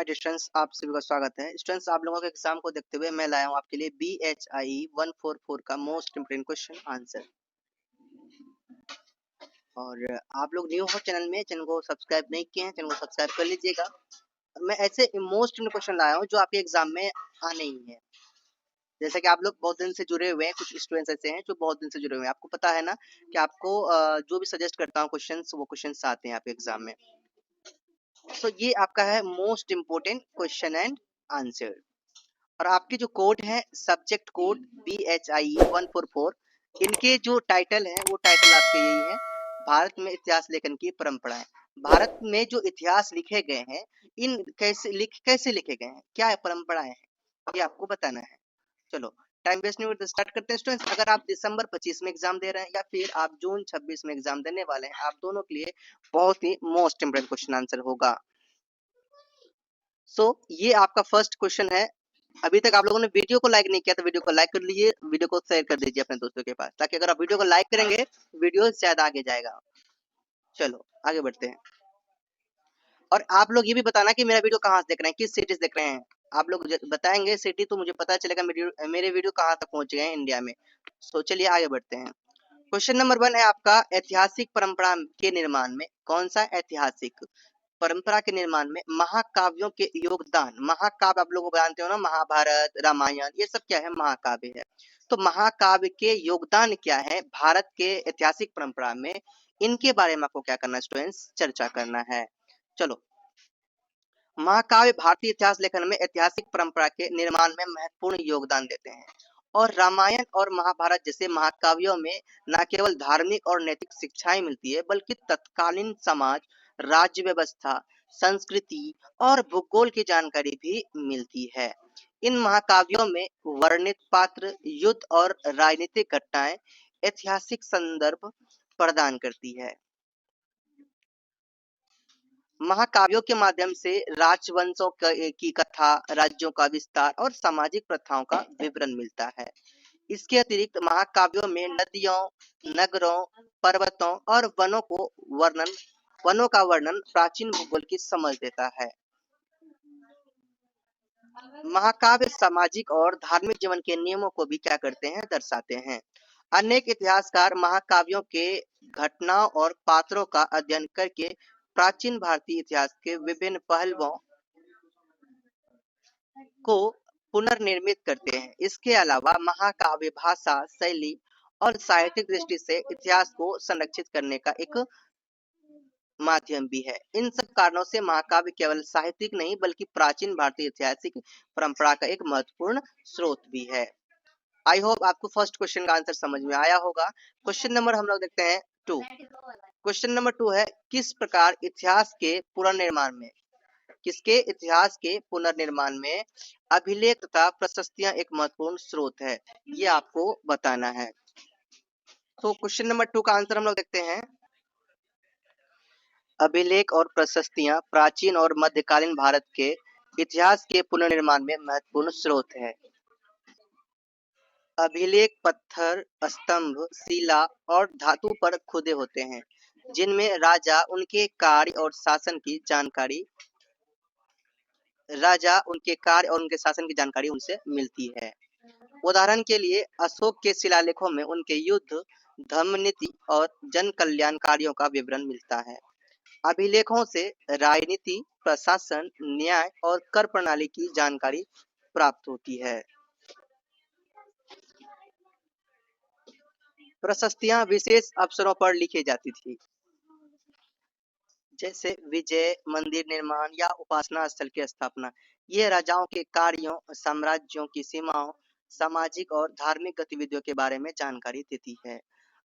Dear students, आप सभी का स्वागत है। स्टूडेंट्स, आप लोगों के एग्जाम को देखते हुए मैं लाया हूं आपके लिए BHIE 144 का मोस्ट इम्पोर्टेंट क्वेश्चन आंसर। और आप लोग न्यू हो चैनल में, चैनल को सब्सक्राइब नहीं किए हैं, चैनल को सब्सक्राइब कर लीजिएगा। और मैं ऐसे मोस्ट इम्पोर्टेंट क्वेश्चन लाया हूं जो आपके एग्जाम में आने ही है। जैसे कि आप लोग बहुत दिन से जुड़े हुए हैं, कुछ स्टूडेंट्स ऐसे हैं जो बहुत दिन से जुड़े हुए हैं। आपको पता है ना कि आपको जो भी सजेस्ट करता हूँ क्वेश्चन, वो क्वेश्चन आते हैं आपके एग्जाम में। तो ये आपका है most important question and answer. और आपके जो कोड है सब्जेक्ट कोड BHIE 144, इनके जो टाइटल है वो टाइटल आपके यही है, भारत में इतिहास लेखन की परंपराएं। भारत में जो इतिहास लिखे गए हैं, इन कैसे लिखे गए हैं, क्या परंपराएं हैं, ये आपको बताना है। चलो टाइम वेस्ट नहीं करते, स्टार्ट करते हैं स्टूडेंट्स। अगर आप दिसंबर 25 में एग्जाम दे रहे हैं या फिर आप जून 26 में एग्जाम देने वाले हैं, आप दोनों के लिए बहुत ही मोस्ट इंपोर्टेंट क्वेश्चन आंसर होगा। सो ये आपका फर्स्ट क्वेश्चन है। अभी तक आप लोगों ने वीडियो को लाइक नहीं किया तो वीडियो को लाइक कर लीजिए, वीडियो को शेयर कर दीजिए अपने दोस्तों के पास, ताकि अगर आप वीडियो को लाइक करेंगे वीडियो ज्यादा आगे जाएगा। चलो आगे बढ़ते हैं। और आप लोग ये भी बताना कि मेरा वीडियो कहाँ से देख रहे हैं, किस सिटी से देख रहे हैं। आप लोग बताएंगे सिटी तो मुझे पता चलेगा मेरे वीडियो कहाँ तक पहुंच गए हैं इंडिया में। सो चलिए आगे बढ़ते हैं। क्वेश्चन नंबर 1 है आपका, ऐतिहासिक परंपरा के निर्माण में कौन सा ऐतिहासिक परंपरा के निर्माण में महाकाव्यों के योगदान। महाकाव्य आप लोग जानते हो ना, महाभारत, रामायण, ये सब क्या है, महाकाव्य है। तो महाकाव्य के योगदान क्या है भारत के ऐतिहासिक परंपरा में, इनके बारे में आपको क्या करना है स्टूडेंट्स, चर्चा करना है। चलो, महाकाव्य भारतीय इतिहास लेखन में ऐतिहासिक परंपरा के निर्माण में महत्वपूर्ण योगदान देते हैं। और रामायण और महाभारत जैसे महाकाव्यों में न केवल धार्मिक और नैतिक शिक्षाएं मिलती है, बल्कि तत्कालीन समाज, राज्य व्यवस्था, संस्कृति और भूगोल की जानकारी भी मिलती है। इन महाकाव्यों में वर्णित पात्र, युद्ध और राजनीतिक घटनाएं ऐतिहासिक संदर्भ प्रदान करती है। महाकाव्यों के माध्यम से राजवंशों की कथा, राज्यों का विस्तार और सामाजिक प्रथाओं का विवरण मिलता है। इसके अतिरिक्त महाकाव्यों में नदियों, नगरों, पर्वतों और वनों का वर्णन प्राचीन भूगोल की समझ देता है। महाकाव्य सामाजिक और धार्मिक जीवन के नियमों को भी क्या करते हैं, दर्शाते हैं। अनेक इतिहासकार महाकाव्यों के घटनाओं और पात्रों का अध्ययन करके प्राचीन भारतीय इतिहास के विभिन्न पहलुओं को पुनर्निर्मित करते हैं। इसके अलावा महाकाव्य भाषा, शैली और साहित्यिक दृष्टि से इतिहास को संरक्षित करने का एक माध्यम भी है। इन सब कारणों से महाकाव्य केवल साहित्यिक नहीं बल्कि प्राचीन भारतीय ऐतिहासिक परंपरा का एक महत्वपूर्ण स्रोत भी है। आई होप आपको फर्स्ट क्वेश्चन का आंसर समझ में आया होगा। क्वेश्चन नंबर हम लोग देखते हैं 2। क्वेश्चन नंबर 2 है, किस प्रकार इतिहास के पुनर्निर्माण में, किसके इतिहास के पुनर्निर्माण में अभिलेख तथा प्रशस्तियां एक महत्वपूर्ण स्रोत है, ये आपको बताना है। तो क्वेश्चन नंबर 2 का आंसर हम लोग देखते हैं, अभिलेख और प्रशस्तियां प्राचीन और मध्यकालीन भारत के इतिहास के पुनर्निर्माण में महत्वपूर्ण स्रोत है। अभिलेख पत्थर, स्तंभ, शिला और धातु पर खुदे होते हैं, जिनमें राजा उनके कार्य और शासन की जानकारी उनसे मिलती है। उदाहरण के लिए अशोक के शिलालेखों में उनके युद्ध, धर्म नीति और जन कल्याण कार्यों का विवरण मिलता है। अभिलेखों से राजनीति, प्रशासन, न्याय और कर प्रणाली की जानकारी प्राप्त होती है। प्रशस्तियां विशेष अवसरों पर लिखी जाती थी, जैसे विजय, मंदिर निर्माण या उपासना स्थल की स्थापना। ये राजाओं के कार्यों, साम्राज्यों की सीमाओं, सामाजिक और धार्मिक गतिविधियों के बारे में जानकारी देती है।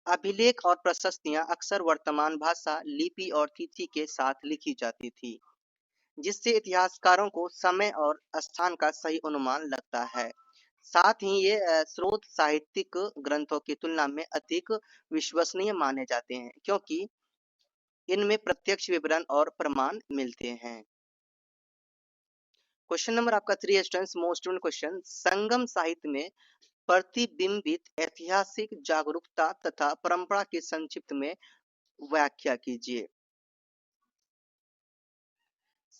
अभिलेख और प्रशस्तियां अक्सर वर्तमान भाषा, लिपि और तिथि के साथ लिखी जाती थी, जिससे इतिहासकारों को समय और स्थान का सही अनुमान लगता है। साथ ही ये स्रोत साहित्यिक ग्रंथों की तुलना में अधिक विश्वसनीय माने जाते हैं, क्योंकि इनमें प्रत्यक्ष विवरण और प्रमाण मिलते हैं। क्वेश्चन नंबर आपका 3 स्टूडेंट्स, मोस्ट इम्पोर्टेंट क्वेश्चन, संगम साहित्य में प्रतिबिंबित ऐतिहासिक जागरूकता तथा परंपरा की संक्षिप्त में व्याख्या कीजिए।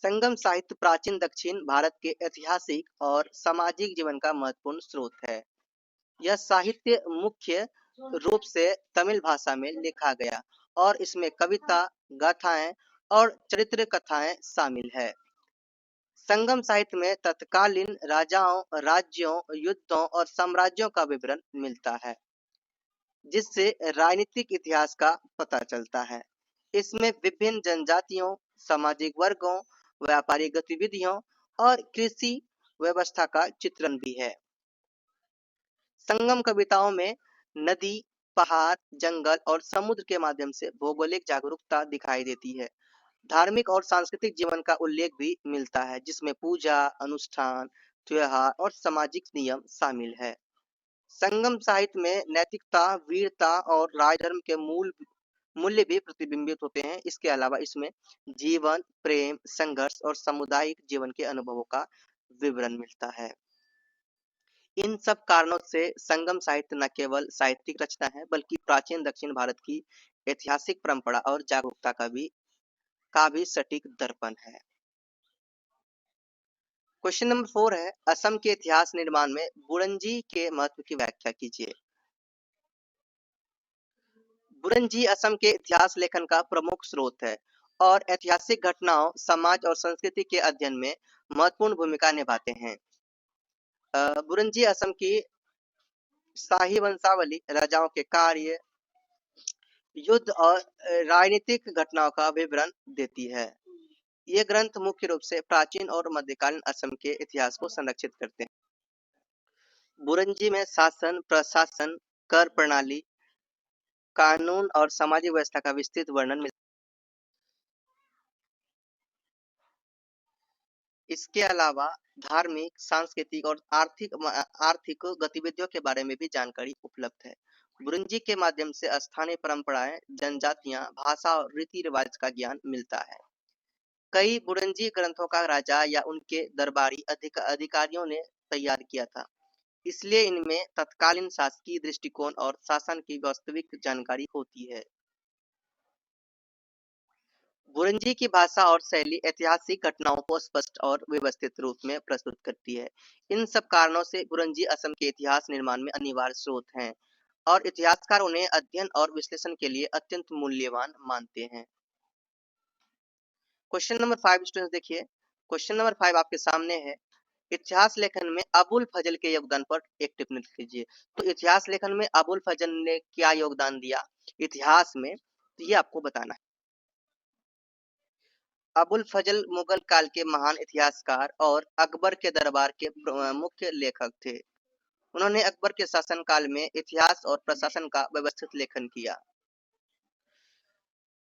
संगम साहित्य प्राचीन दक्षिण भारत के ऐतिहासिक और सामाजिक जीवन का महत्वपूर्ण स्रोत है। यह साहित्य मुख्य रूप से तमिल भाषा में लिखा गया और इसमें कविता, गाथाएं और चरित्र कथाएं शामिल है। संगम साहित्य में तत्कालीन राजाओं, राज्यों, युद्धों और साम्राज्यों का विवरण मिलता है, जिससे राजनीतिक इतिहास का पता चलता है। इसमें विभिन्न जनजातियों, सामाजिक वर्गों, व्यापारिक गतिविधियों और कृषि व्यवस्था का चित्रण भी है। संगम कविताओं में नदी, पहाड़, जंगल और समुद्र के माध्यम से भौगोलिक जागरूकता दिखाई देती है। धार्मिक और सांस्कृतिक जीवन का उल्लेख भी मिलता है, जिसमें पूजा, अनुष्ठान, त्योहार और सामाजिक नियम शामिल है। संगम साहित्य में नैतिकता, वीरता और राजधर्म के मूल्य भी प्रतिबिंबित होते हैं। इसके अलावा इसमें जीवन, प्रेम, संघर्ष और सामुदायिक जीवन के अनुभवों का विवरण मिलता है। इन सब कारणों से संगम साहित्य न केवल साहित्यिक रचना है, बल्कि प्राचीन दक्षिण भारत की ऐतिहासिक परंपरा और जागरूकता का भी सटीक दर्पण है। क्वेश्चन नंबर 4 है, असम के इतिहास निर्माण में बुरंजी के महत्व की व्याख्या कीजिए। बुरंजी असम के इतिहास लेखन का प्रमुख स्रोत है और ऐतिहासिक घटनाओं, समाज और संस्कृति के अध्ययन में महत्वपूर्ण भूमिका निभाते हैं। बुरंजी असम की शाही वंशावली, राजाओं के कार्य, युद्ध और राजनीतिक घटनाओं का विवरण देती है। ये ग्रंथ मुख्य रूप से प्राचीन और मध्यकालीन असम के इतिहास को संरक्षित करते हैं। बुरंजी में शासन, प्रशासन, कर प्रणाली, कानून और सामाजिक व्यवस्था का विस्तृत वर्णन मिलता है। इसके अलावा धार्मिक, सांस्कृतिक और आर्थिक गतिविधियों के बारे में भी जानकारी उपलब्ध है। बुरंजी के माध्यम से स्थानीय परंपराएं, जनजातियां, भाषा और रीति रिवाज का ज्ञान मिलता है। कई बुरंजी ग्रंथों का राजा या उनके दरबारी अधिकारियों ने तैयार किया था, इसलिए इनमें तत्कालीन शासकीय दृष्टिकोण और शासन की वास्तविक जानकारी होती है। बुरंजी की भाषा और शैली ऐतिहासिक घटनाओं को स्पष्ट और व्यवस्थित रूप में प्रस्तुत करती है। इन सब कारणों से बुरंजी असम के इतिहास निर्माण में अनिवार्य स्रोत हैं और इतिहासकार उन्हें अध्ययन और विश्लेषण के लिए अत्यंत मूल्यवान मानते हैं। क्वेश्चन नंबर 5 स्टूडेंट्स देखिए। क्वेश्चन नंबर 5 आपके सामने है, इतिहास लेखन में अबुल फजल के योगदान पर एक टिप्पणी लिख लीजिए। तो इतिहास लेखन में अबुल फजल ने क्या योगदान दिया इतिहास में, तो ये आपको बताना है। अबुल फजल मुगल काल के महान इतिहासकार और अकबर के दरबार के मुख्य लेखक थे। उन्होंने अकबर के शासनकाल में इतिहास और प्रशासन का व्यवस्थित लेखन किया।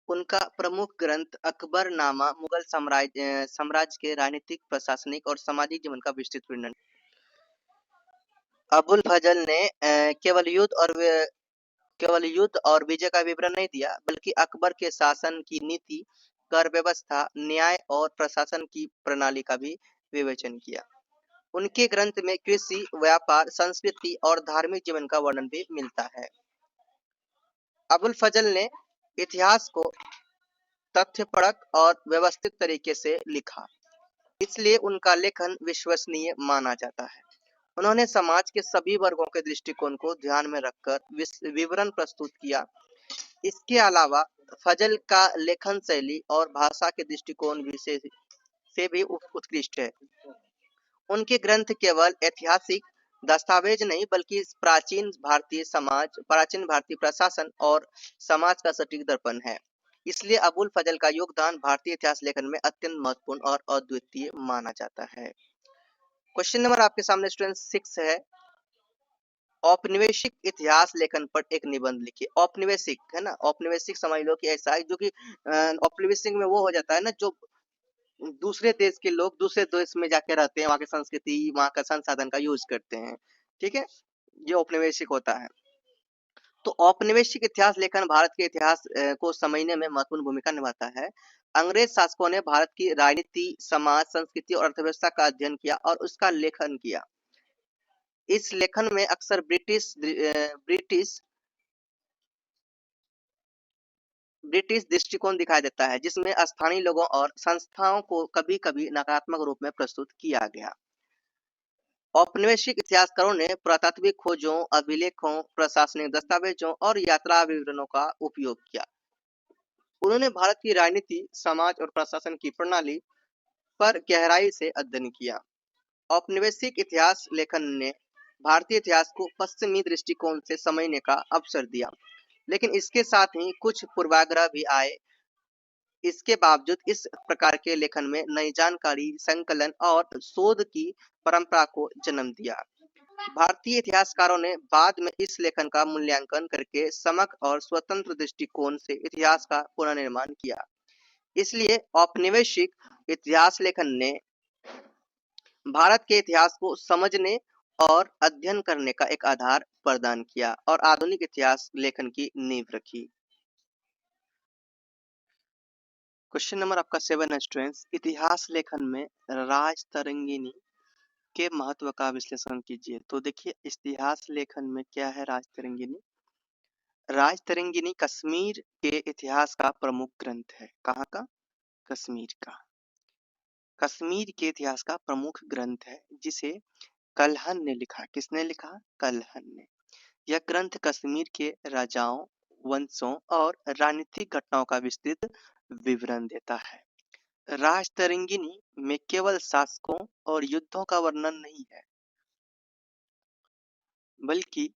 उनका प्रमुख ग्रंथ अकबरनामा मुगल साम्राज्य के राजनीतिक, प्रशासनिक और सामाजिक जीवन का विस्तृत वर्णन। अबुल फजल ने केवल युद्ध और विजय का विवरण नहीं दिया, बल्कि अकबर के शासन की नीति, कर व्यवस्था, न्याय और प्रशासन की प्रणाली का भी विवेचन किया। उनके ग्रंथ में कृषि, व्यापार, संस्कृति और धार्मिक जीवन का वर्णन भी मिलता है। अबुल फजल ने इतिहास को तथ्यपरक और व्यवस्थित तरीके से लिखा, इसलिए उनका लेखन विश्वसनीय माना जाता है। उन्होंने समाज के सभी वर्गों के दृष्टिकोण को ध्यान में रखकर विवरण प्रस्तुत किया। इसके अलावा फजल का लेखन शैली और भाषा के दृष्टिकोण से भी उत्कृष्ट है। उनके ग्रंथ केवल ऐतिहासिक दस्तावेज नहीं, बल्कि प्राचीन भारतीय प्रशासन और समाज का सटीक दर्पण है। इसलिए अबुल फजल का योगदान भारतीय इतिहास लेखन में अत्यंत महत्वपूर्ण और अद्वितीय माना जाता है। क्वेश्चन नंबर आपके सामने स्टूडेंट 6 है, औपनिवेशिक इतिहास लेखन पर एक निबंध लिखिए। औपनिवेशिक है ना, औपनिवेशिक समझ लो कि ऐसा है जो कि औपनिवेशिक में वो हो जाता है ना, जो दूसरे देश के लोग दूसरे देश में जाके रहते हैं, वहाँ की संस्कृति, वहाँ का संसाधन का यूज करते हैं। ठीक है, ये औपनिवेशिक होता है। तो औपनिवेशिक इतिहास लेखन भारत के इतिहास को समझने में महत्वपूर्ण भूमिका निभाता है। अंग्रेज शासकों ने भारत की राजनीति, समाज, संस्कृति और अर्थव्यवस्था का अध्ययन किया और उसका लेखन किया। इस लेखन में अक्सर ब्रिटिश दृष्टिकोण दिखाई देता है जिसमें स्थानीय लोगों और संस्थाओं को कभी-कभी नकारात्मक रूप में प्रस्तुत किया गया। औपनिवेशिक इतिहासकारों ने पुरातात्विक खोजों, अभिलेखों, प्रशासनिक दस्तावेजों और यात्रा विवरणों का उपयोग किया। उन्होंने भारत की राजनीति, समाज और प्रशासन की प्रणाली पर गहराई से अध्ययन किया। औपनिवेशिक इतिहास लेखन ने भारतीय इतिहास को पश्चिमी दृष्टिकोण से समझने का अवसर दिया, लेकिन इसके साथ ही कुछ पूर्वाग्रह भी आए। इसके बावजूद इस प्रकार के लेखन में नई जानकारी, संकलन और शोध की परंपरा को जन्म दिया। भारतीय इतिहासकारों ने बाद में इस लेखन का मूल्यांकन करके समग्र और स्वतंत्र दृष्टिकोण से इतिहास का पुनर्निर्माण किया। इसलिए औपनिवेशिक इतिहास लेखन ने भारत के इतिहास को समझने और अध्ययन करने का एक आधार प्रदान किया और आधुनिक इतिहास लेखन की नींव रखी। क्वेश्चन नंबर आपका 7 है स्टूडेंट्स, इतिहास लेखन में राजतरंगिणी के महत्व का विश्लेषण कीजिए। तो देखिए इतिहास लेखन में क्या है राजतरंगिणी। राजतरंगिणी कश्मीर के इतिहास का प्रमुख ग्रंथ है। कहाँ का? कश्मीर का। कश्मीर के इतिहास का प्रमुख ग्रंथ है जिसे कल्हण ने लिखा। किसने लिखा? कल्हण ने। यह ग्रंथ कश्मीर के राजाओं, वंशों और राजनीतिक घटनाओं का विस्तृत विवरण देता है। राजतरंगिणी में केवल शासकों और युद्धों का वर्णन नहीं है, बल्कि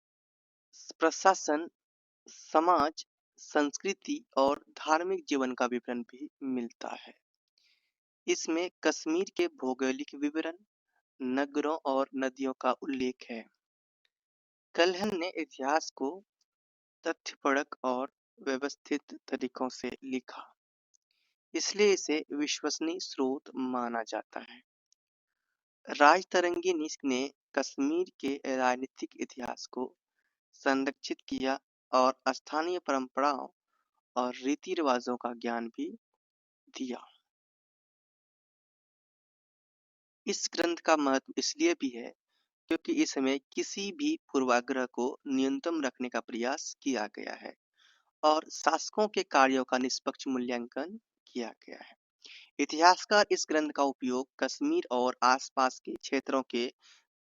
प्रशासन, समाज, संस्कृति और धार्मिक जीवन का विवरण भी मिलता है। इसमें कश्मीर के भौगोलिक विवरण, नगरों और नदियों का उल्लेख है। कल्हण ने इतिहास को तथ्यपरक और व्यवस्थित तरीकों से लिखा, इसलिए इसे विश्वसनीय स्रोत माना जाता है। राजतरंगिणी ने कश्मीर के राजनीतिक इतिहास को संरक्षित किया और स्थानीय परंपराओं और रीति रिवाजों का ज्ञान भी दिया। इस ग्रंथ का महत्व इसलिए भी है क्योंकि इसमें किसी भी पूर्वाग्रह को न्यूनतम रखने का प्रयास किया गया है और शासकों के कार्यों का निष्पक्ष मूल्यांकन किया गया है। इतिहासकार इस ग्रंथ का उपयोग कश्मीर और आसपास के क्षेत्रों के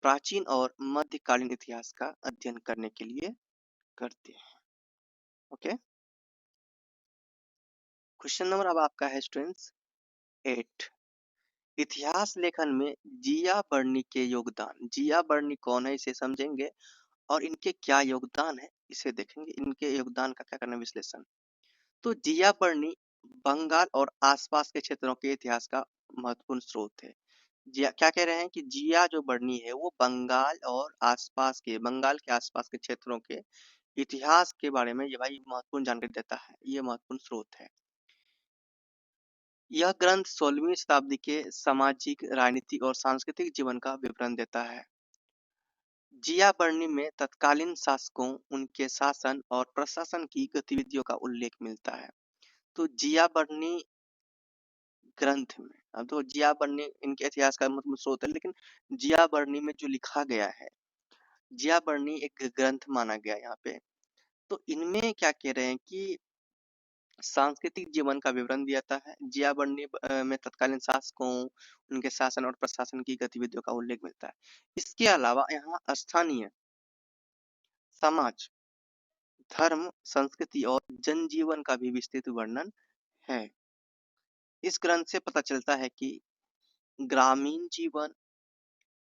प्राचीन और मध्यकालीन इतिहास का अध्ययन करने के लिए करते हैं। ओके, क्वेश्चन नंबर अब आपका है स्टूडेंट्स 8। इतिहास लेखन में जिया बर्नी के योगदान। जिया बर्नी कौन है इसे समझेंगे और इनके क्या योगदान है इसे देखेंगे। इनके योगदान का क्या करना विश्लेषण। तो जिया बर्नी बंगाल और आसपास के क्षेत्रों के इतिहास का महत्वपूर्ण स्रोत है। जिया क्या कह रहे हैं कि जिया जो बर्नी है वो बंगाल के आसपास के क्षेत्रों के इतिहास के बारे में ये भाई महत्वपूर्ण जानकारी देता है। ये महत्वपूर्ण स्रोत है। यह ग्रंथ 16वीं शताब्दी के सामाजिक, राजनीतिक और सांस्कृतिक जीवन का विवरण देता है। जिया बर्नी में तत्कालीन शासकों, उनके शासन और प्रशासन की गतिविधियों का उल्लेख मिलता है। तो जिया बर्नी ग्रंथ में, अब तो जिया बर्नी इनके इतिहास का मतलब स्रोत है, लेकिन जिया बर्नी में जो लिखा गया है, जिया बर्नी एक ग्रंथ माना गया यहाँ पे। तो इनमें क्या कह रहे हैं कि सांस्कृतिक जीवन का विवरण दिया जाता है। जिया बर्नी में तत्कालीन शासकों, उनके शासन और प्रशासन की गतिविधियों का उल्लेख मिलता है। इसके अलावा यहाँ स्थानीय समाज, धर्म, संस्कृति और जनजीवन का भी विस्तृत वर्णन है। इस ग्रंथ से पता चलता है कि ग्रामीण जीवन,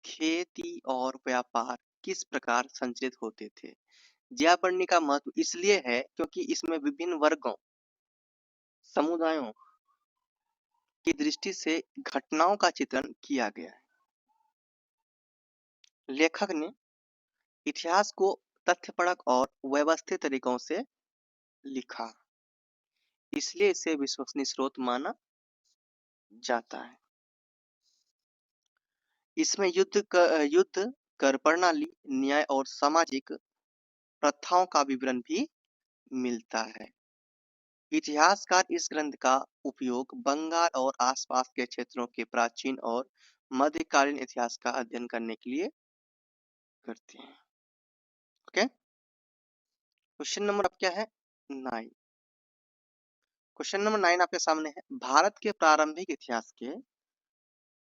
खेती और व्यापार किस प्रकार संचालित होते थे। जिया बर्नी का महत्व इसलिए है क्योंकि इसमें विभिन्न वर्गों, समुदायों की दृष्टि से घटनाओं का चित्रण किया गया है। लेखक ने इतिहास को तथ्यपरक और व्यवस्थित तरीकों से लिखा, इसलिए इसे विश्वसनीय स्रोत माना जाता है। इसमें युद्ध, कर प्रणाली, न्याय और सामाजिक प्रथाओं का विवरण भी मिलता है। इतिहासकार इस ग्रंथ का उपयोग बंगाल और आसपास के क्षेत्रों के प्राचीन और मध्यकालीन इतिहास का अध्ययन करने के लिए करते हैं। ओके, क्वेश्चन नंबर अब क्या है 9। क्वेश्चन नंबर 9 आपके सामने है। भारत के प्रारंभिक इतिहास के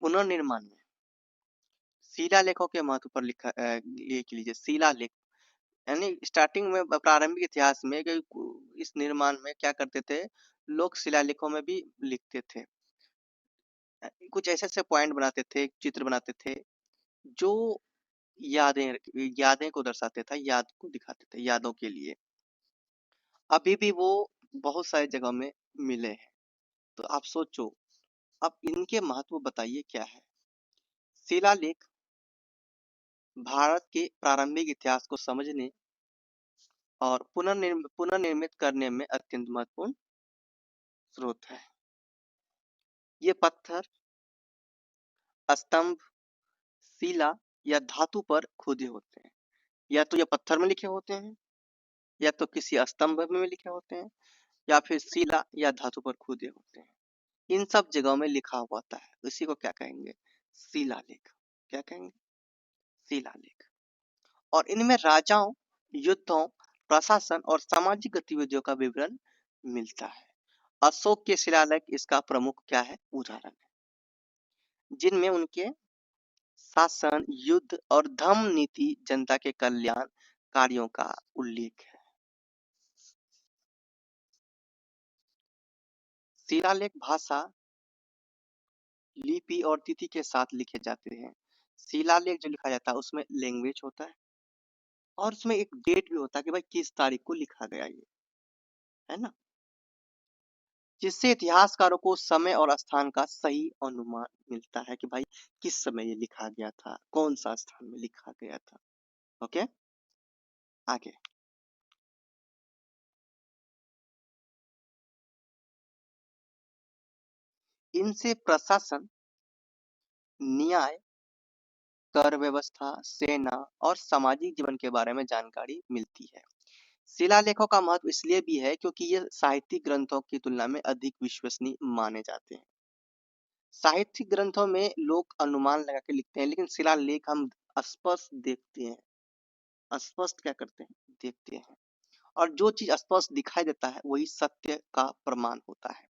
पुनर्निर्माण में शिलालेखों के महत्व पर लिख लीजिए। शिलालेख यानी स्टार्टिंग में प्रारंभिक इतिहास में इस निर्माण में क्या करते थे, लोग शिलालेखों में भी लिखते थे। कुछ ऐसे ऐसे पॉइंट बनाते थे, चित्र बनाते थे जो यादें को दर्शाते था, याद को दिखाते थे, यादों के लिए। अभी भी वो बहुत सारी जगह में मिले हैं। तो आप सोचो, अब इनके महत्व बताइए क्या है। शिलालेख भारत के प्रारंभिक इतिहास को समझने और पुनर्निर्मित करने में अत्यंत महत्वपूर्ण स्रोत है। ये पत्थर, स्तंभ, शिला या धातु पर खुदे होते हैं। या तो ये पत्थर में लिखे होते हैं, या तो किसी स्तंभ में लिखे होते हैं, या फिर शिला या धातु पर खुदे होते हैं। इन सब जगहों में लिखा हुआ होता है। इसी को क्या कहेंगे? शिलालेख। क्या कहेंगे? शिलालेख। और इनमें राजाओं, युद्धों, प्रशासन और सामाजिक गतिविधियों का विवरण मिलता है। अशोक के शिलालेख इसका प्रमुख क्या है? उदाहरण है, जिनमें उनके शासन, युद्ध और धर्म नीति, जनता के कल्याण कार्यों का उल्लेख है। शिलालेख भाषा, लिपि और तिथि के साथ लिखे जाते हैं। शिलालेख जो लिखा जाता है उसमें लैंग्वेज होता है और उसमें एक डेट भी होता है कि भाई किस तारीख को लिखा गया, ये है ना, जिससे इतिहासकारों को समय और स्थान का सही अनुमान मिलता है कि भाई किस समय ये लिखा गया था, कौन सा स्थान में लिखा गया था। ओके, आगे। इनसे प्रशासन, न्याय, कर व्यवस्था, सेना और सामाजिक जीवन के बारे में जानकारी मिलती है। शिलालेखों का महत्व इसलिए भी है क्योंकि ये साहित्यिक ग्रंथों की तुलना में अधिक विश्वसनीय माने जाते हैं। साहित्यिक ग्रंथों में लोग अनुमान लगा के लिखते हैं, लेकिन शिलालेख हम स्पष्ट देखते हैं। स्पष्ट क्या करते हैं? देखते हैं। और जो चीज स्पष्ट दिखाई देता है वही सत्य का प्रमाण होता है।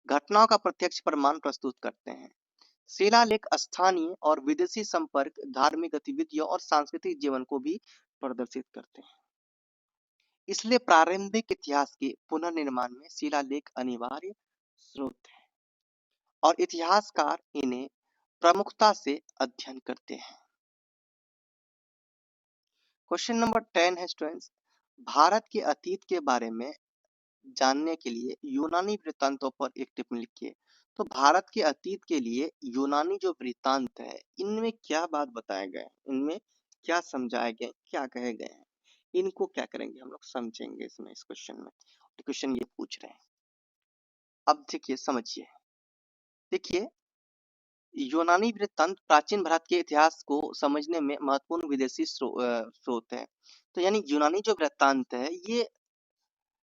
घटनाओं का प्रत्यक्ष प्रमाण प्रस्तुत करते हैं। शिलालेख स्थानीय और विदेशी संपर्क, धार्मिक गतिविधियों और सांस्कृतिक जीवन को भी प्रदर्शित करते हैं। इसलिए प्रारंभिक इतिहास के पुनर्निर्माण में शिलालेख अनिवार्य स्रोत है और इतिहासकार इन्हें प्रमुखता से अध्ययन करते हैं। क्वेश्चन नंबर 10 है स्टूडेंट्स, भारत के अतीत के बारे में जानने के लिए यूनानी वृत्तांतों पर एक टिप्पणी लिखिए। तो भारत के अतीत के लिए यूनानी जो वृत्तांत है, इनमें क्या बात बताए गए, इनमें क्या समझाए गए, क्या कहे गए हैं, इनको क्या करेंगे हम लोग, समझेंगे इसमें, इस क्वेश्चन में। क्वेश्चन ये पूछ रहे हैं। अब देखिए, समझिए। देखिए, यूनानी वृत्तांत प्राचीन भारत के इतिहास को समझने में महत्वपूर्ण विदेशी स्रोत है। तो यानी यूनानी जो वृत्तांत है, ये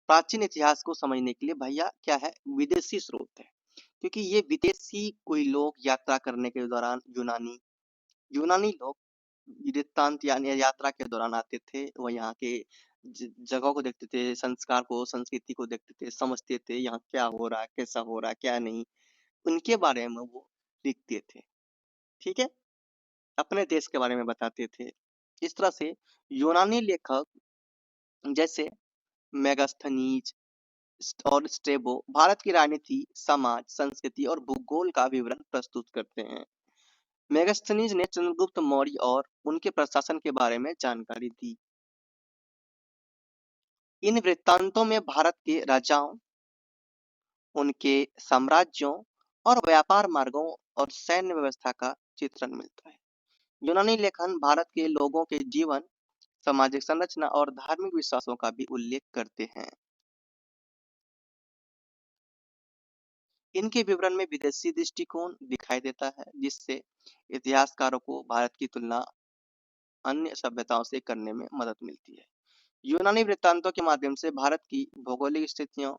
प्राचीन इतिहास को समझने के लिए भैया क्या है? विदेशी स्रोत है। क्योंकि ये विदेशी कोई लोग यात्रा करने के दौरान यूनानी लोग वृत्तांत यानी यात्रा के दौरान आते थे, वो यहाँ के जगहों को देखते थे, संस्कार को, संस्कृति को देखते थे, समझते थे यहाँ क्या हो रहा है, कैसा हो रहा है, क्या नहीं, उनके बारे में वो लिखते थे। ठीक है, अपने देश के बारे में बताते थे। इस तरह से यूनानी लेखक जैसे मेगास्थनीज और स्ट्रेबो भारत की राजनीति, समाज, संस्कृति और भूगोल का विवरण प्रस्तुत करते हैं। मेगास्थनीज ने चंद्रगुप्त मौर्य और उनके प्रशासन के बारे में जानकारी दी। इन वृत्तांतों में भारत के राजाओं, उनके साम्राज्यों और व्यापार मार्गों और सैन्य व्यवस्था का चित्रण मिलता है। यूनानी लेखन भारत के लोगों के जीवन, सामाजिक संरचना और धार्मिक विश्वासों का भी उल्लेख करते हैं। इनके विवरण में विदेशी दृष्टिकोण दिखाई देता है, जिससे इतिहासकारों को भारत की तुलना अन्य सभ्यताओं से करने में मदद मिलती है। यूनानी वृत्तांतों के माध्यम से भारत की भौगोलिक स्थितियों,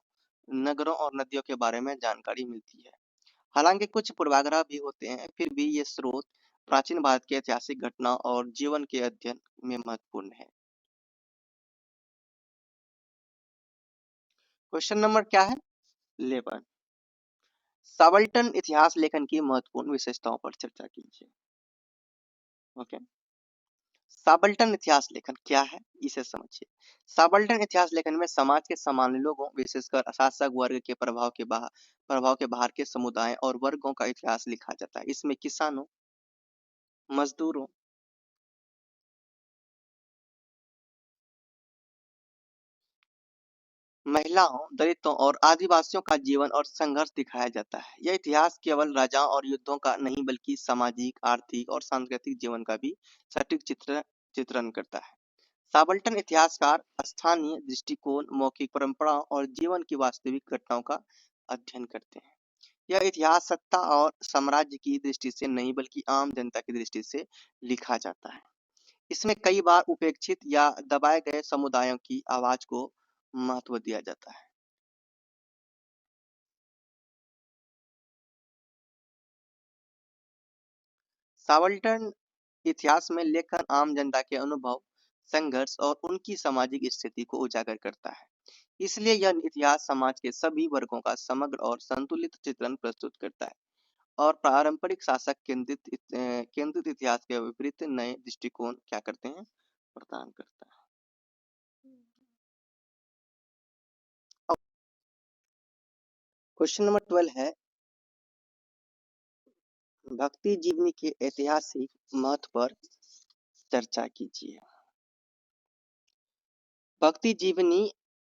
नगरों और नदियों के बारे में जानकारी मिलती है। हालांकि कुछ पूर्वाग्रह भी होते हैं, फिर भी ये स्रोत प्राचीन भारत के ऐतिहासिक घटनाओं और जीवन के अध्ययन में महत्वपूर्ण है। क्वेश्चन नंबर क्या है? 11 सबाल्टर्न इतिहास लेखन की महत्वपूर्ण विशेषताओं पर चर्चा कीजिए। ओके, सबाल्टर्न इतिहास लेखन क्या है, इसे समझिए। सबाल्टर्न इतिहास लेखन में समाज के सामान्य लोगों, विशेषकर शासक वर्ग के प्रभाव के बाहर के समुदाय और वर्गों का इतिहास लिखा जाता है। इसमें किसानों, मजदूरों, महिलाओं, दलितों और आदिवासियों का जीवन और संघर्ष दिखाया जाता है। यह इतिहास केवल राजाओं और युद्धों का नहीं बल्कि सामाजिक, आर्थिक और सांस्कृतिक जीवन का भी सटीक चित्रण करता है। सबाल्टर्न इतिहासकार स्थानीय दृष्टिकोण, मौखिक परंपराओं और जीवन की वास्तविक घटनाओं का अध्ययन करते हैं। यह इतिहास सत्ता और साम्राज्य की दृष्टि से नहीं बल्कि आम जनता की दृष्टि से लिखा जाता है। इसमें कई बार उपेक्षित या दबाए गए समुदायों की आवाज को महत्व दिया जाता है। सबाल्टर्न इतिहास में लेखन आम जनता के अनुभव, संघर्ष और उनकी सामाजिक स्थिति को उजागर करता है। इसलिए यह इतिहास समाज के सभी वर्गों का समग्र और संतुलित चित्रण प्रस्तुत करता है और पारंपरिक शासक केंद्रित इतिहास के विपरीत नए दृष्टिकोण क्या करते हैं, प्रदान करता है। अब क्वेश्चन नंबर 12 है, भक्ति जीवनी के ऐतिहासिक महत्व पर चर्चा कीजिए। भक्ति जीवनी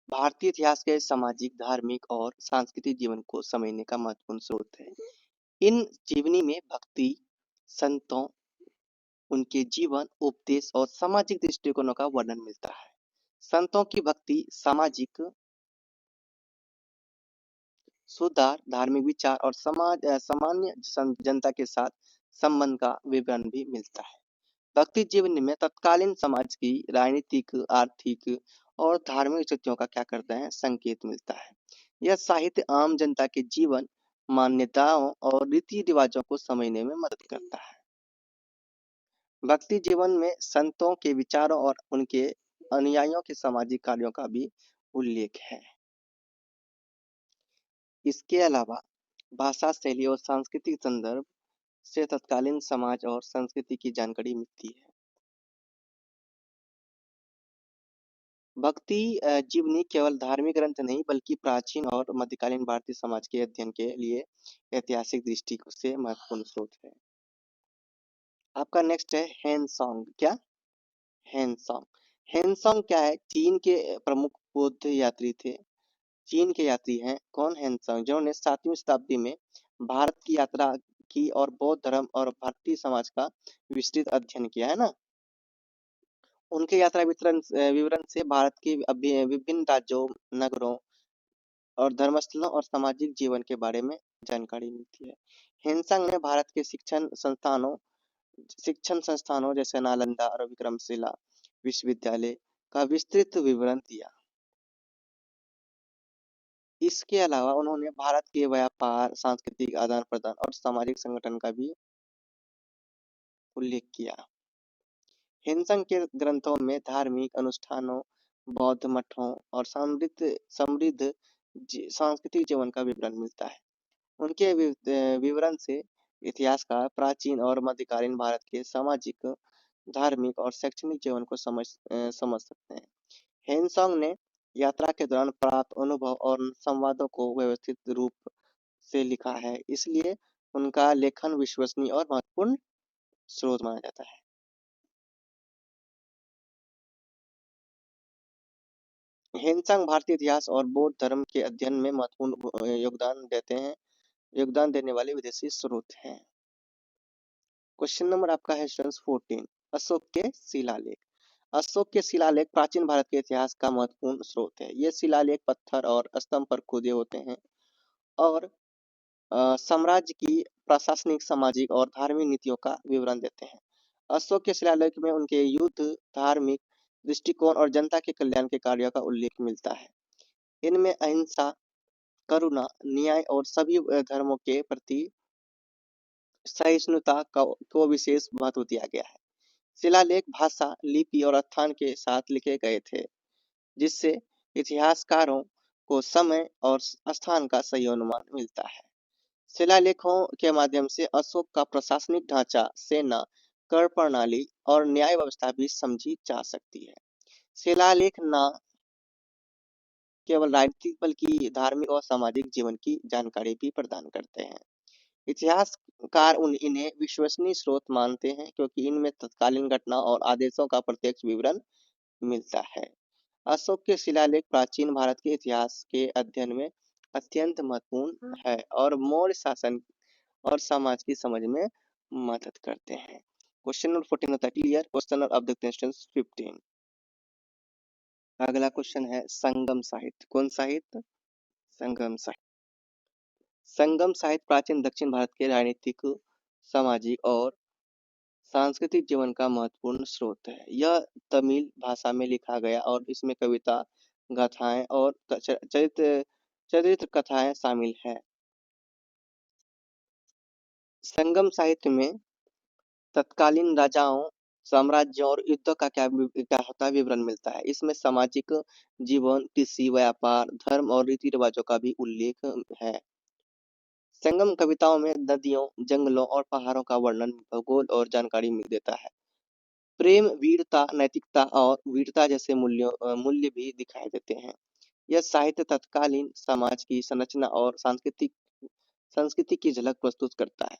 भारतीय इतिहास के सामाजिक, धार्मिक और सांस्कृतिक जीवन को समझने का महत्वपूर्ण स्रोत है। इन जीवनी में भक्ति, संतों, उनके जीवन, उपदेश और सामाजिक दृष्टिकोणों का वर्णन मिलता है। संतों की भक्ति सामाजिक सुधार, धार्मिक विचार और सामान्य जनता के साथ संबंध का विवरण भी मिलता है। भक्ति जीवन में तत्कालीन समाज की राजनीतिक, आर्थिक और धार्मिक स्थितियों का क्या करता है, संकेत मिलता है। यह साहित्य आम जनता के जीवन, मान्यताओं और रीति रिवाजों को समझने में मदद करता है। भक्ति जीवन में संतों के विचारों और उनके अनुयायियों के सामाजिक कार्यों का भी उल्लेख है। इसके अलावा भाषा, शैली और सांस्कृतिक संदर्भ से तत्कालीन समाज और संस्कृति की जानकारी मिलती है। भक्ति जीवनी केवल धार्मिक ग्रंथ नहीं बल्कि प्राचीन और मध्यकालीन भारतीय समाज के अध्ययन के लिए ऐतिहासिक दृष्टि से महत्वपूर्ण स्रोत है। आपका नेक्स्ट है हैनसॉन्ग। क्या? हैनसॉन्ग। हैनसॉन्ग क्या है? चीन के प्रमुख बौद्ध यात्री थे। चीन के यात्री हैं कौन? हैनसॉन्ग, जिन्होंने 7वीं शताब्दी में भारत की यात्रा की और बौद्ध धर्म और भारतीय समाज का विस्तृत अध्ययन किया है ना। उनके यात्रा विवरण से भारत के विभिन्न राज्यों, नगरों और धर्मस्थलों और सामाजिक जीवन के बारे में जानकारी मिलती है। हिंसंग ने भारत के शिक्षण संस्थानों जैसे नालंदा और विक्रमशिला विश्वविद्यालय का विस्तृत विवरण दिया। इसके अलावा उन्होंने भारत के व्यापार, सांस्कृतिक आदान प्रदान और सामाजिक संगठन का भी उल्लेख किया। हिंसंग के ग्रंथों में धार्मिक अनुष्ठानों, बौद्ध मठों और समृद्ध सांस्कृतिक जीवन का विवरण मिलता है। उनके विवरण से इतिहास का प्राचीन और मध्यकालीन भारत के सामाजिक, धार्मिक और शैक्षणिक जीवन को समझ सकते हैं। हेनसोंग ने यात्रा के दौरान प्राप्त अनुभव और संवादों को व्यवस्थित रूप से लिखा है, इसलिए उनका लेखन विश्वसनीय और महत्वपूर्ण स्रोत माना जाता है। हेनसंग भारतीय इतिहास और बौद्ध धर्म के अध्ययन में महत्वपूर्ण योगदान देने वाले विदेशी स्रोत हैं। क्वेश्चन नंबर आपका है 14, अशोक के शिलालेख। अशोक के शिलालेख प्राचीन भारत के इतिहास का महत्वपूर्ण स्रोत है। ये शिलालेख पत्थर और स्तंभ पर खुदे होते हैं और साम्राज्य की प्रशासनिक, सामाजिक और धार्मिक नीतियों का विवरण देते हैं। अशोक के शिलालेख में उनके युद्ध, धार्मिक दृष्टिकोण और जनता के कल्याण के कार्यों का उल्लेख मिलता है। इनमें अहिंसा, करुणा, न्याय और सभी धर्मों के प्रति सहिष्णुता को विशेष महत्व दिया गया है। शिलालेख भाषा, लिपि और स्थान के साथ लिखे गए थे, जिससे इतिहासकारों को समय और स्थान का सही अनुमान मिलता है। शिलालेखों के माध्यम से अशोक का प्रशासनिक ढांचा, सेना, कर प्रणाली और न्याय व्यवस्था भी समझी जा सकती है। शिलालेख न केवल राजनीतिक बल्कि धार्मिक और सामाजिक जीवन की जानकारी भी प्रदान करते हैं। इतिहासकार इन्हें विश्वसनीय स्रोत मानते हैं क्योंकि इनमें तत्कालीन घटना और आदेशों का प्रत्यक्ष विवरण मिलता है। अशोक के शिलालेख प्राचीन भारत के इतिहास के अध्ययन में अत्यंत महत्वपूर्ण है और मौर्य शासन और समाज की समझ में मदद करते हैं। क्वेश्चन नंबर 14 होता है क्लियर। क्वेश्चन नंबर अब देखते हैं 15। अगला क्वेश्चन है संगम साहित्य। कौन साहित्य? संगम साहित्य। संगम साहित्य प्राचीन दक्षिण भारत के राजनीतिक, सामाजिक और सांस्कृतिक जीवन का महत्वपूर्ण स्रोत है। यह तमिल भाषा में लिखा गया और इसमें कविता, गाथाएं और चरित्र कथाएं शामिल है। संगम साहित्य में तत्कालीन राजाओं, साम्राज्यों और युद्धों का क्या होता है विवरण मिलता है। इसमें सामाजिक जीवन, कृषि, व्यापार, धर्म और रीति रिवाजों का भी उल्लेख है। संगम कविताओं में नदियों, जंगलों और पहाड़ों का वर्णन, भूगोल और जानकारी मिल देता है। प्रेम, वीरता, नैतिकता और वीरता जैसे मूल्य भी दिखाई देते हैं। यह साहित्य तत्कालीन समाज की संरचना और संस्कृति की झलक प्रस्तुत करता है।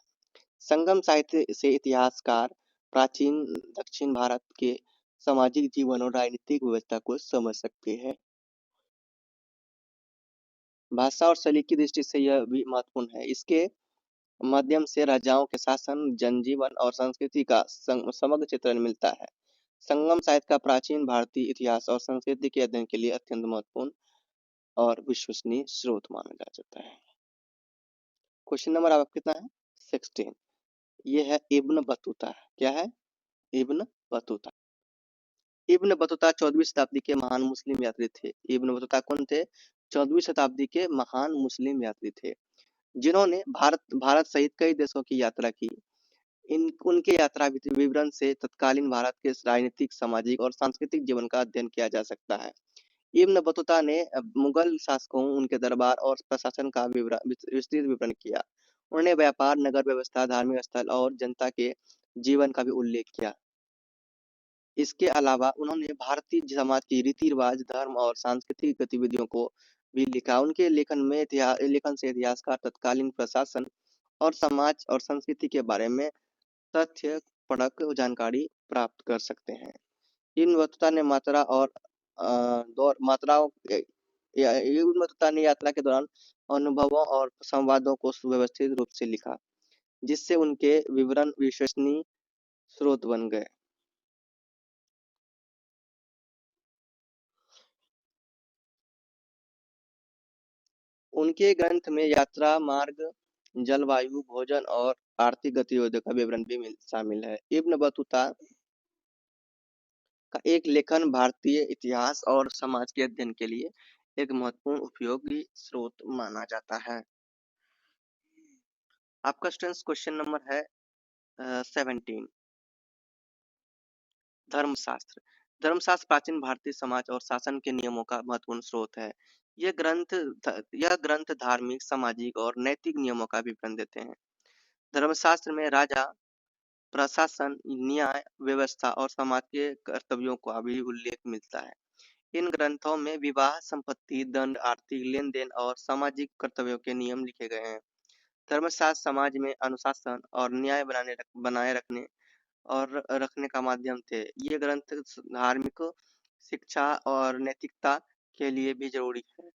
संगम साहित्य से इतिहासकार प्राचीन दक्षिण भारत के सामाजिक जीवन और राजनीतिक व्यवस्था को समझ सकते हैं। भाषा और शैली की दृष्टि से यह भी महत्वपूर्ण है। इसके माध्यम से राजाओं के शासन, जनजीवन और संस्कृति का समग्र चित्रण मिलता है। संगम साहित्य का प्राचीन भारतीय इतिहास और संस्कृति के अध्ययन के लिए अत्यंत महत्वपूर्ण और विश्वसनीय स्रोत माना जा सकता है। क्वेश्चन नंबर आपका कितना है? 16। ये है इब्न बतूता। क्या है? Ibn Battuta. इब्न बतूता 14वीं शताब्दी के महान मुस्लिम यात्री थे। इब्न बतूता कौन थे? 14वीं शताब्दी के महान मुस्लिम यात्री थे जिन्होंने भारत सहित कई देशों की यात्रा की। उनके यात्रा विवरण से तत्कालीन भारत के राजनीतिक, सामाजिक और सांस्कृतिक जीवन का अध्ययन किया जा सकता है। इब्न बतूता ने मुगल शासकों, उनके दरबार और प्रशासन का विस्तृत विवरण किया। उन्होंने व्यापार, नगर व्यवस्था, धार्मिक स्थल और जनता के जीवन का भी उल्लेख किया। इसके अलावा उन्होंने भारतीय समाज की रीति रिवाज, धर्म और सांस्कृतिक गतिविधियों को भी लिखा। उनके लेखन से इतिहासकार तत्कालीन प्रशासन और समाज और संस्कृति के बारे में तथ्य परक जानकारी प्राप्त कर सकते हैं। इन वक्ता ने मात्रा और मात्राओं इन वक्ता ने यात्रा के दौरान अनुभवों और संवादों को सुव्यवस्थित रूप से लिखा, जिससे उनके विवरण विश्वसनीय स्रोत बन गए। उनके ग्रंथ में यात्रा, मार्ग, जलवायु, भोजन और आर्थिक गतिविधियों का विवरण भी शामिल है। इब्न बतूता का एक लेखन भारतीय इतिहास और समाज के अध्ययन के लिए एक महत्वपूर्ण उपयोगी स्रोत माना जाता है। आपका स्टूडेंट्स क्वेश्चन नंबर है 17। धर्मशास्त्र। धर्मशास्त्र प्राचीन भारतीय समाज और शासन के नियमों का महत्वपूर्ण स्रोत है। यह ग्रंथ धार्मिक, सामाजिक और नैतिक नियमों का विवरण देते हैं। धर्मशास्त्र में राजा, प्रशासन, न्याय व्यवस्था और समाज के कर्तव्यों का भी उल्लेख मिलता है। इन ग्रंथों में विवाह, संपत्ति, दंड, आर्थिक लेन देन और सामाजिक कर्तव्यों के नियम लिखे गए हैं। धर्मशास्त्र समाज में अनुशासन और न्याय बनाए रखने का माध्यम थे। ये ग्रंथ धार्मिक शिक्षा और नैतिकता के लिए भी जरूरी है।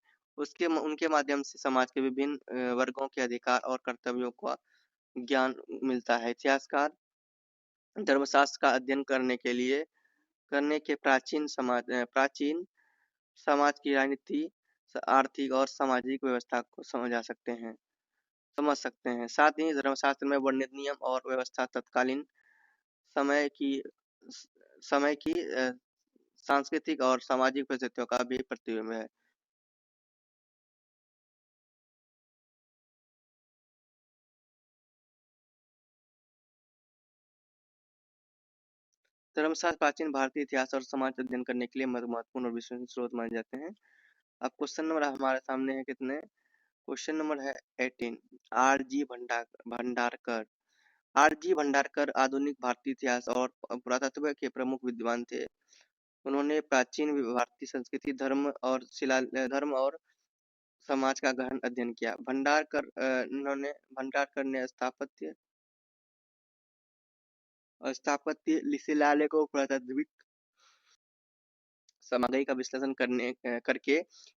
उनके माध्यम से समाज के विभिन्न वर्गों के अधिकार और कर्तव्यों का ज्ञान मिलता है। इतिहासकार धर्मशास्त्र का अध्ययन करने के प्राचीन समाज की राजनीति, आर्थिक और सामाजिक व्यवस्था को समझ सकते हैं। साथ ही धर्मशास्त्र में वर्णित नियम और व्यवस्था तत्कालीन समय की सांस्कृतिक और सामाजिक परिस्थितियों का भी प्रतिबिंब है। धर्मशास्त्र प्राचीन भारतीय इतिहास और समाज अध्ययन करने के लिए महत्वपूर्ण और विश्वसनीय स्रोत माने जाते हैं। अब क्वेश्चन नंबर हमारे सामने है कितने, क्वेश्चन नंबर है 18। आर.जी. भंडारकर। आर.जी. भंडारकर आधुनिक भारतीय इतिहास और पुरातत्व के प्रमुख विद्वान थे। उन्होंने प्राचीन भारतीय संस्कृति, धर्म और समाज का गहन अध्ययन किया। भंडारकर ने स्थापत्य शिलालेखों, पुरातात्विक सामग्री का विश्लेषण करके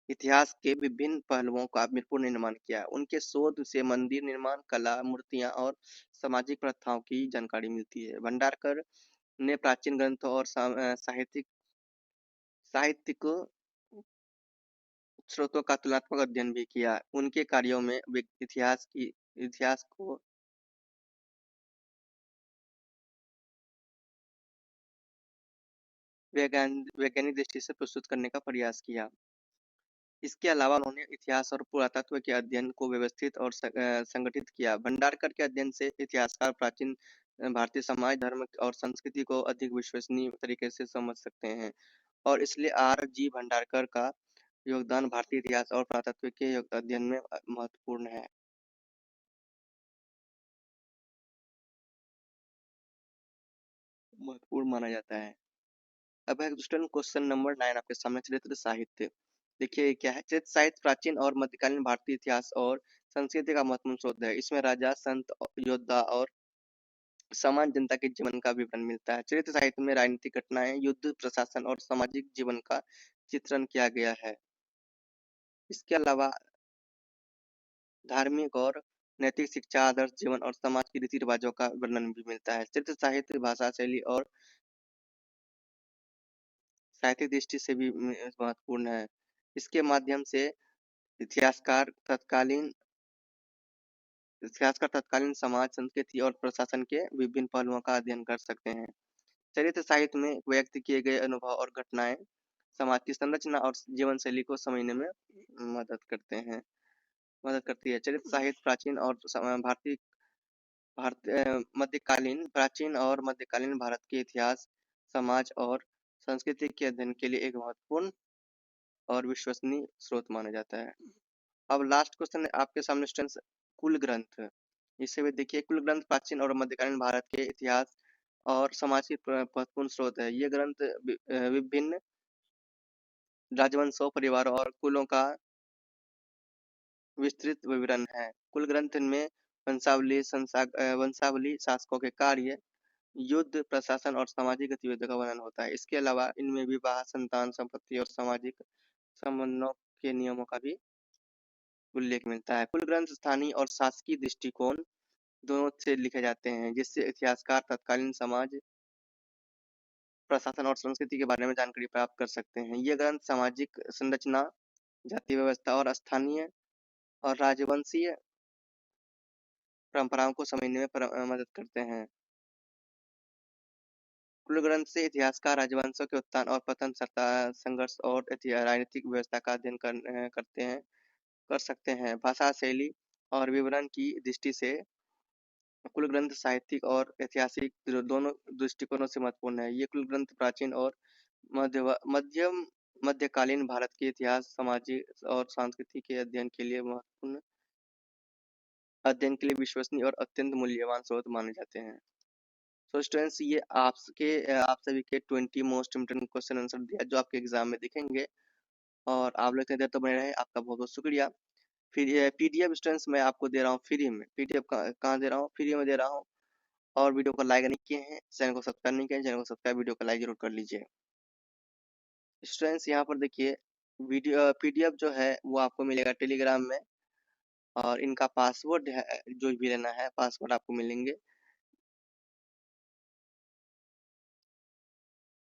इतिहास के विभिन्न पहलुओं का पूर्ण निर्माण किया। उनके शोध से मंदिर निर्माण, कला, मूर्तियां और सामाजिक प्रथाओं की जानकारी मिलती है। भंडारकर ने प्राचीन ग्रंथों और साहित्यिक स्रोतों का तुलनात्मक अध्ययन भी किया। उनके कार्यों में इतिहास को वैज्ञानिक दृष्टि से प्रस्तुत करने का प्रयास किया। इसके अलावा उन्होंने इतिहास और पुरातत्व के अध्ययन को व्यवस्थित और संगठित किया। भंडारकर के अध्ययन से इतिहासकार प्राचीन भारतीय समाज, धर्म और संस्कृति को अधिक विश्वसनीय तरीके से समझ सकते हैं, और इसलिए आर.जी. भंडारकर का योगदान भारतीय इतिहास और पुरातत्व के अध्ययन में महत्वपूर्ण है। महत्वपूर्ण माना जाता है। अब है क्वेश्चन नंबर 9 आपके सामने, चरित्र साहित्य। देखिए क्या है, चरित्र साहित्य प्राचीन और मध्यकालीन भारतीय इतिहास और संस्कृति का महत्वपूर्ण स्रोत है। इसमें राजा, संत, योद्धा और सामान्य जनता के जीवन का विवरण मिलता है। चरित्र साहित्य में राजनीतिक घटनाएं, युद्ध, प्रशासन और सामाजिक जीवन का चित्रण किया गया है। इसके अलावा धार्मिक और नैतिक शिक्षा, आदर्श जीवन और समाज के रीति रिवाजों का वर्णन भी मिलता है। चरित्र साहित्य भाषा शैली और साहित्यिक दृष्टि से भी महत्वपूर्ण है। इसके माध्यम से इतिहासकार तत्कालीन समाज, संस्कृति और प्रशासन के विभिन्न पहलुओं का अध्ययन कर सकते हैं। चरित्र साहित्य में व्यक्त किए गए अनुभव और घटनाएं समाज की संरचना और जीवन शैली को समझने में मदद करती है। चरित्र साहित्य प्राचीन और मध्यकालीन भारत के इतिहास, समाज और संस्कृति के अध्ययन के लिए एक महत्वपूर्ण और विश्वसनीय स्रोत माना जाता है। अब लास्ट क्वेश्चन है आपके सामने स्टूडेंट्स, कुल ग्रंथ। इसे भी देखिए, कुल ग्रंथ प्राचीन और मध्यकालीन भारत के इतिहास और समाज के महत्वपूर्ण स्रोत है। ये ग्रंथ विभिन्न राजवंशों, परिवारों और कुलों का विस्तृत विवरण है। कुल ग्रंथ में वंशावली, शासकों के कार्य, युद्ध, प्रशासन और सामाजिक गतिविधियों का वर्णन होता है। इसके अलावा इनमें विवाह, संतान, संपत्ति और सामाजिक संबंधों के नियमों का भी उल्लेख मिलता है। कुल ग्रंथ स्थानीय और शासकीय दृष्टिकोण दोनों से लिखे जाते हैं, जिससे इतिहासकार तत्कालीन समाज, प्रशासन और संस्कृति के बारे में जानकारी प्राप्त कर सकते हैं। ये ग्रंथ सामाजिक संरचना, जाति व्यवस्था और स्थानीय और राजवंशीय परंपराओं को समझने में मदद करते हैं। कुल ग्रंथ से इतिहासकार राजवंशों के उत्थान और पतन, संघर्ष और राजनीतिक व्यवस्था का अध्ययन कर सकते हैं। भाषा, शैली और विवरण की दृष्टि से कुल ग्रंथ साहित्यिक और ऐतिहासिक दोनों दृष्टिकोणों से महत्वपूर्ण है। ये कुल ग्रंथ प्राचीन और मध्यकालीन भारत के इतिहास, सामाजिक और संस्कृति के अध्ययन के लिए विश्वसनीय और अत्यंत मूल्यवान स्रोत माने जाते हैं। तो स्टूडेंट्स, ये आप सभी के 20 मोस्ट इम्पोर्टेंट क्वेश्चन आंसर दिया जो आपके एग्जाम में दिखेंगे, और आप लोग इतनी देर तो बने रहे, आपका बहुत बहुत शुक्रिया। फिर ये पीडीएफ स्टूडेंट्स मैं आपको दे रहा हूँ फ्री में। पीडीएफ कहाँ दे रहा हूँ? फ्री में दे रहा हूँ। और वीडियो को लाइक नहीं किए हैं, चैनल को सब्सक्राइब नहीं किए हैं, चैनल को सब्सक्राइब, वीडियो को लाइक जरूर कर लीजिए। स्टूडेंट्स यहाँ पर देखिए, पीडीएफ जो है वो आपको मिलेगा टेलीग्राम में, और इनका पासवर्ड है जो भी लेना है, पासवर्ड आपको मिलेंगे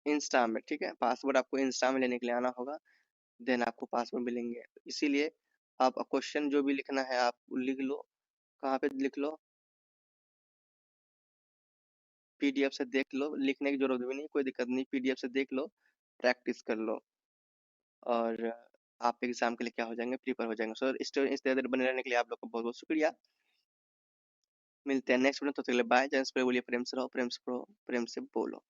इंस्टा में। ठीक है, पासवर्ड आपको इंस्टा में लेने के लिए आना होगा, देन आपको पासवर्ड मिलेंगे। इसीलिए आप क्वेश्चन जो भी लिखना है आप लिख लो। कहाँ पे लिख लो? पीडीएफ से देख लो, लिखने की जरूरत भी नहीं, कोई दिक्कत नहीं, पीडीएफ से देख लो, प्रैक्टिस कर लो, और आप एग्जाम के लिए क्या हो जाएंगे, प्रिपेयर हो जाएंगे। सो इस तरह बने रहने के लिए आप लोग का बहुत बहुत शुक्रिया। मिलते हैं नेक्स्ट वीडियो, तो चलिए बाय। जय बोलिए, प्रेम से रहो, प्रेम से पढ़ो, प्रेम से बोलो।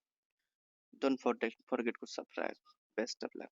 Don't forget to subscribe. Best of luck.